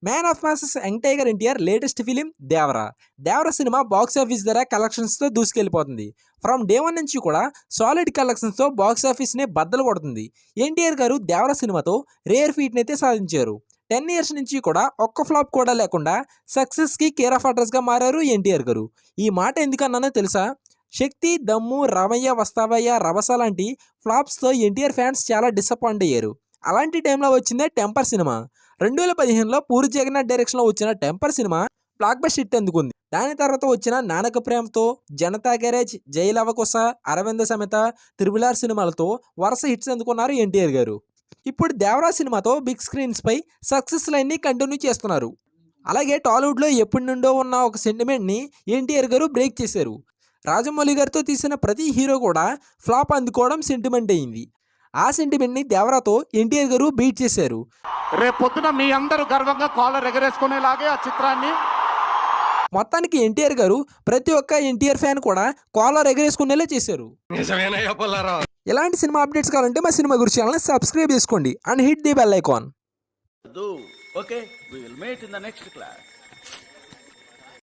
Man of masses young tiger NTR latest film Devara. Devara cinema box office ధర కలెక్షన్స్తో దూసుకెళ్లిపోతుంది. From day one నుంచి కూడా solid కలెక్షన్స్తో box ఆఫీస్ని బద్దలు కొడుతుంది. ఎన్టీఆర్ గారు దేవరా సినిమాతో రేర్ ఫీట్ని అయితే సాధించారు. 10 ఇయర్స్ నుంచి కూడా ఒక్క ఫ్లాప్ కూడా లేకుండా సక్సెస్కి కేర్ ఆఫ్ అడ్రస్గా మారారు ఎన్టీఆర్ గారు. ఈ మాట ఎందుకన్నానో తెలుసా? శక్తి, దమ్ము, రామయ్య, వస్తావయ్య, రభస లాంటి ఫ్లాప్స్తో ఎన్టీఆర్ ఫ్యాన్స్ చాలా డిసప్పాయింట్ అయ్యారు. అలాంటి టైంలో వచ్చిందే టెంపర్ సినిమా. 2015లో పూరి జగన్నాథ్ డైరెక్షన్లో వచ్చిన temper cinema block buster hit అందుకుంది. దాని తర్వాత వచ్చిన నానక ప్రేమతో, జనతా గ్యారేజ్, జై లవకుశ, అరవింద సమేత, త్రిబుల్ సినిమాలతో వరుస హిట్స్ అందుకున్నారు ఎన్టీఆర్ గారు. ఇప్పుడు దేవరా సినిమాతో బిగ్ స్క్రీన్స్పై సక్సెస్ లైన్ని కంటిన్యూ చేస్తున్నారు. అలాగే టాలీవుడ్లో ఎప్పటి నుండో ఉన్న ఒక సెంటిమెంట్ని ఎన్టీఆర్ గారు బ్రేక్ చేశారు. రాజమౌళి గారితో తీసిన ప్రతి హీరో కూడా ఫ్లాప్ అందుకోవడం సెంటిమెంట్ అయింది. ఆ సెంటిమెంట్ని దేవరాతో ఎన్టీఆర్ గారు బీట్ చేశారు. రేపొద్దున మీ అందరూ గర్వంగా కాలర్ ఎగరేసుకునేలాగే ఆ చిత్రాన్ని మొత్తానికి ఎన్టీఆర్ గారు ప్రతి ఒక్క ఎన్టీఆర్ ఫ్యాన్ కూడా కాలర్ ఎగరేసుకునేలా చేశారు. ఇలాంటి సినిమా అప్డేట్స్ కావాలంటే మా సినిమా గురించి ఛానల్ని సబ్స్క్రైబ్ చేసుకోండి and hit the bell icon. Okay, we will meet in the next class.